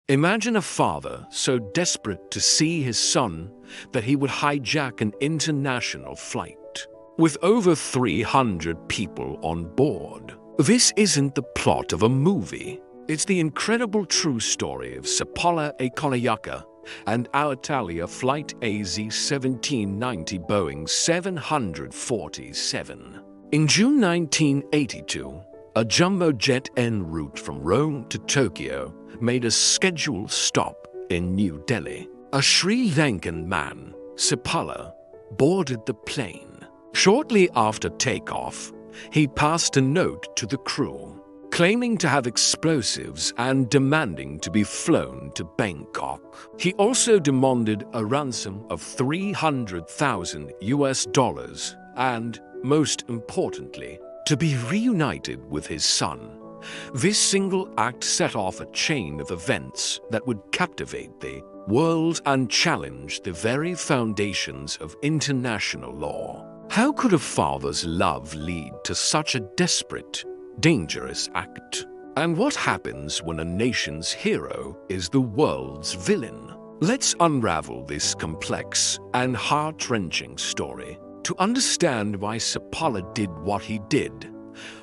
Imagine a father so desperate to see his son that he would hijack an international flight with over 300 people on board. This isn't the plot of a movie. It's the incredible true story of Sepala Ekanayake and Alitalia Flight AZ-1790 Boeing 747. In June 1982, a jumbo jet en route from Rome to Tokyo made a scheduled stop in New Delhi. A Sri Lankan man, Sepala, boarded the plane. Shortly after takeoff, he passed a note to the crew, claiming to have explosives and demanding to be flown to Bangkok. He also demanded a ransom of $300,000 and, most importantly, to be reunited with his son. This single act set off a chain of events that would captivate the world and challenge the very foundations of international law. How could a father's love lead to such a desperate, dangerous act? And what happens when a nation's hero is the world's villain? Let's unravel this complex and heart-wrenching story. To understand why Sepala did what he did,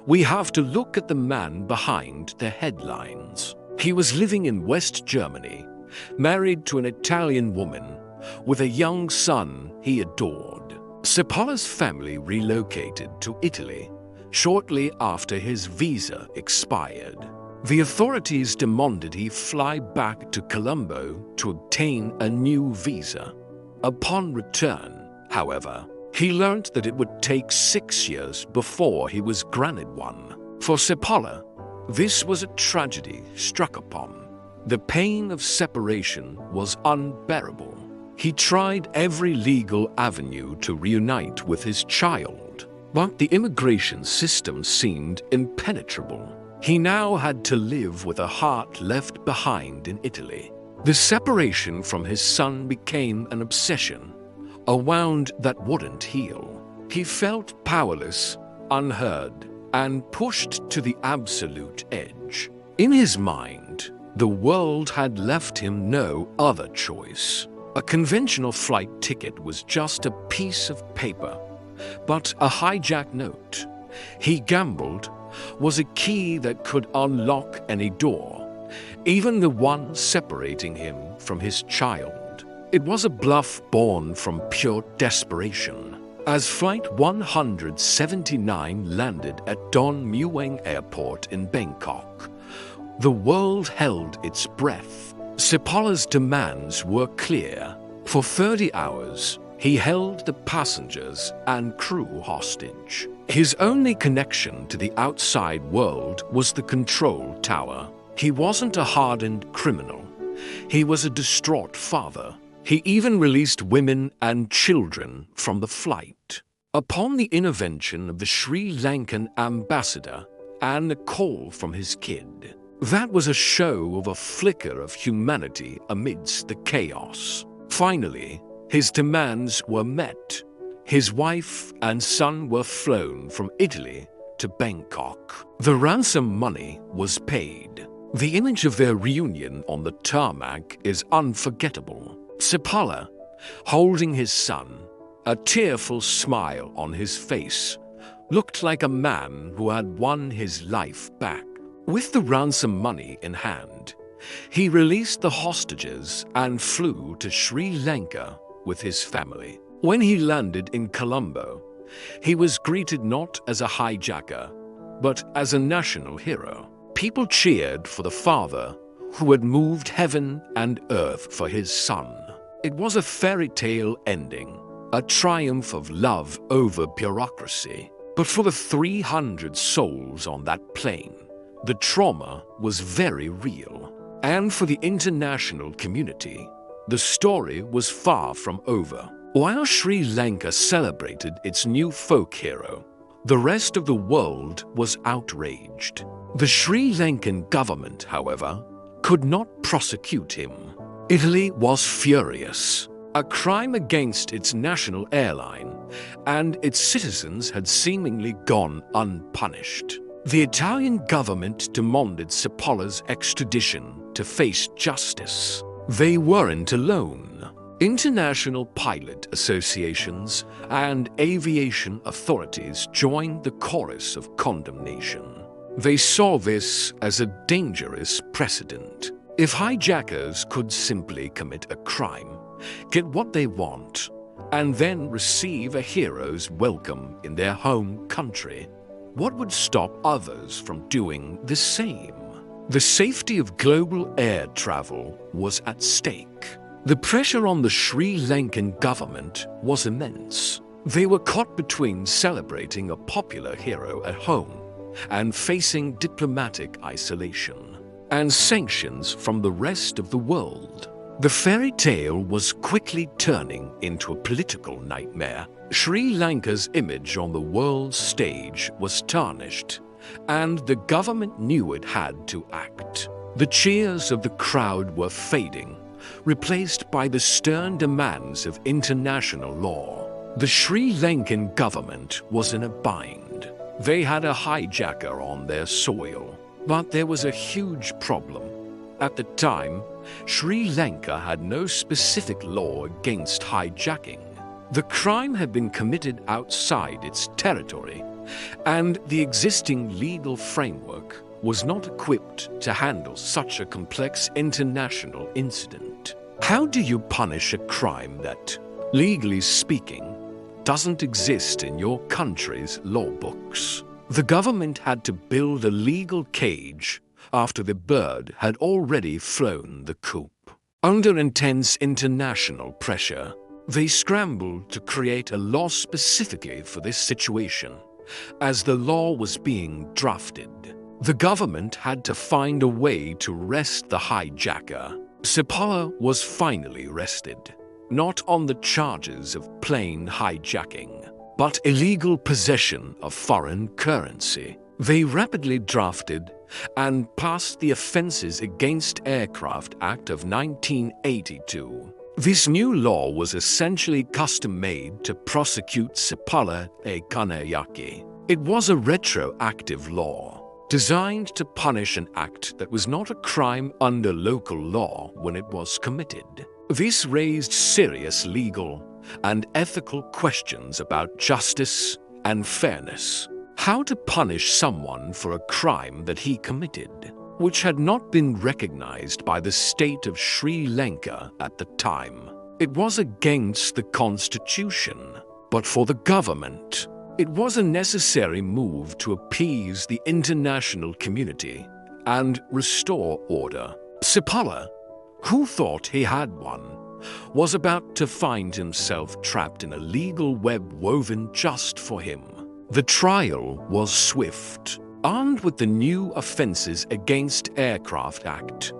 we have to look at the man behind the headlines. He was living in West Germany, married to an Italian woman, with a young son he adored. Sepala's family relocated to Italy shortly after his visa expired. The authorities demanded he fly back to Colombo to obtain a new visa. Upon return, however, he learned that it would take 6 years before he was granted one. For Sepala, this was a tragedy struck upon. The pain of separation was unbearable. He tried every legal avenue to reunite with his child, but the immigration system seemed impenetrable. He now had to live with a heart left behind in Italy. The separation from his son became an obsession, a wound that wouldn't heal. He felt powerless, unheard, and pushed to the absolute edge. In his mind, the world had left him no other choice. A conventional flight ticket was just a piece of paper, but a hijacked note, he gambled, was a key that could unlock any door, even the one separating him from his child. It was a bluff born from pure desperation. As Flight 179 landed at Don Mueang Airport in Bangkok, the world held its breath. Sepala's demands were clear. For 30 hours, he held the passengers and crew hostage. His only connection to the outside world was the control tower. He wasn't a hardened criminal. He was a distraught father. He even released women and children from the flight. Upon the intervention of the Sri Lankan ambassador and a call from his kid, that was a show of a flicker of humanity amidst the chaos. Finally, his demands were met. His wife and son were flown from Italy to Bangkok. The ransom money was paid. The image of their reunion on the tarmac is unforgettable. Sepala, holding his son, a tearful smile on his face, looked like a man who had won his life back. With the ransom money in hand, he released the hostages and flew to Sri Lanka with his family. When he landed in Colombo, he was greeted not as a hijacker, but as a national hero. People cheered for the father who had moved heaven and earth for his son. It was a fairy tale ending, a triumph of love over bureaucracy. But for the 300 souls on that plane, the trauma was very real. And for the international community, the story was far from over. While Sri Lanka celebrated its new folk hero, the rest of the world was outraged. The Sri Lankan government, however, could not prosecute him. Italy was furious. A crime against its national airline, and its citizens had seemingly gone unpunished. The Italian government demanded Sepala's extradition to face justice. They weren't alone. International pilot associations and aviation authorities joined the chorus of condemnation. They saw this as a dangerous precedent. If hijackers could simply commit a crime, get what they want, and then receive a hero's welcome in their home country, what would stop others from doing the same? The safety of global air travel was at stake. The pressure on the Sri Lankan government was immense. They were caught between celebrating a popular hero at home and facing diplomatic isolation and sanctions from the rest of the world. The fairy tale was quickly turning into a political nightmare. Sri Lanka's image on the world stage was tarnished, and the government knew it had to act. The cheers of the crowd were fading, replaced by the stern demands of international law. The Sri Lankan government was in a bind. They had a hijacker on their soil, but there was a huge problem. At the time, Sri Lanka had no specific law against hijacking. The crime had been committed outside its territory, and the existing legal framework was not equipped to handle such a complex international incident. How do you punish a crime that, legally speaking, doesn't exist in your country's law books? The government had to build a legal cage after the bird had already flown the coop. Under intense international pressure, they scrambled to create a law specifically for this situation. As the law was being drafted, the government had to find a way to arrest the hijacker. Sepala was finally arrested, not on the charges of plain hijacking, but illegal possession of foreign currency. They rapidly drafted and passed the Offences Against Aircraft Act of 1982. This new law was essentially custom-made to prosecute Sepala Ekanayake. It was a retroactive law, designed to punish an act that was not a crime under local law when it was committed. This raised serious legal and ethical questions about justice and fairness. How to punish someone for a crime that he committed, which had not been recognized by the state of Sri Lanka at the time. It was against the constitution, but for the government, it was a necessary move to appease the international community and restore order. Sepala, who thought he had one, was about to find himself trapped in a legal web woven just for him. The trial was swift. Armed with the new Offences Against Aircraft Act,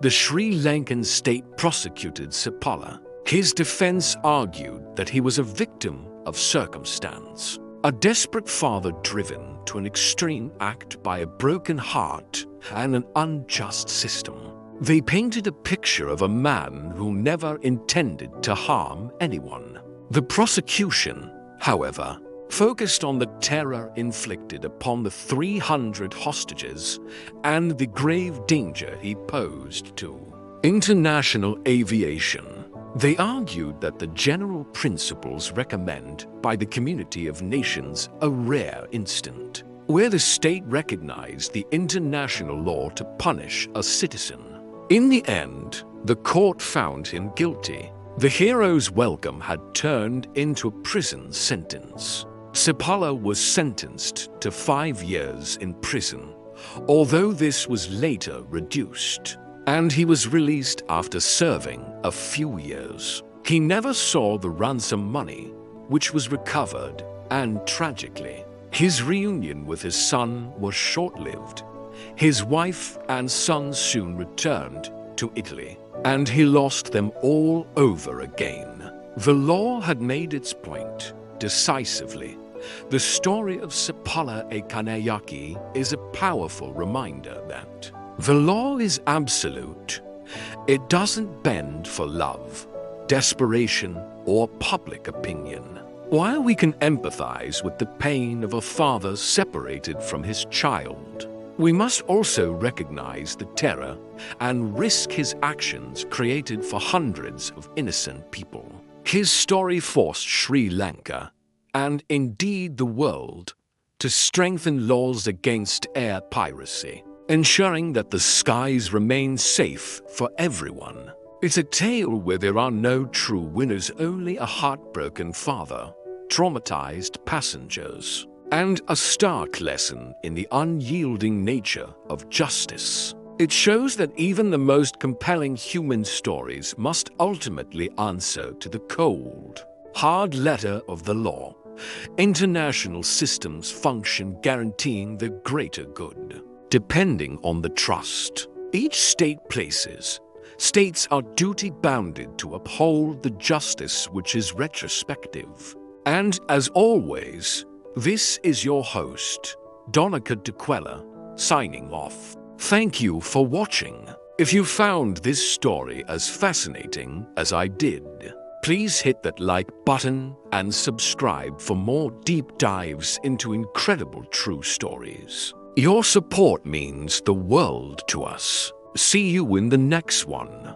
the Sri Lankan state prosecuted Sepala. His defense argued that he was a victim of circumstance, a desperate father driven to an extreme act by a broken heart and an unjust system. They painted a picture of a man who never intended to harm anyone. The prosecution, however, focused on the terror inflicted upon the 300 hostages and the grave danger he posed to international aviation. They argued that the general principles recommended by the community of nations a rare instance, where the state recognized the international law to punish a citizen. In the end, the court found him guilty. The hero's welcome had turned into a prison sentence. Sepala was sentenced to 5 years in prison, although this was later reduced, and he was released after serving a few years. He never saw the ransom money, which was recovered, and tragically, his reunion with his son was short-lived. His wife and son soon returned to Italy, and he lost them all over again. The law had made its point decisively. The story of Sepala Ekanayake is a powerful reminder that the law is absolute. It doesn't bend for love, desperation, or public opinion. While we can empathize with the pain of a father separated from his child, we must also recognize the terror and risk his actions created for hundreds of innocent people. His story forced Sri Lanka, and indeed the world, to strengthen laws against air piracy, ensuring that the skies remain safe for everyone. It's a tale where there are no true winners, only a heartbroken father, traumatized passengers, and a stark lesson in the unyielding nature of justice. It shows that even the most compelling human stories must ultimately answer to the cold, hard letter of the law. International systems function guaranteeing the greater good, depending on the trust each state places. States are duty-bounded to uphold the justice which is retrospective. And as always, this is your host, Donica DeQuella, signing off. Thank you for watching. If you found this story as fascinating as I did, please hit that like button and subscribe for more deep dives into incredible true stories. Your support means the world to us. See you in the next one.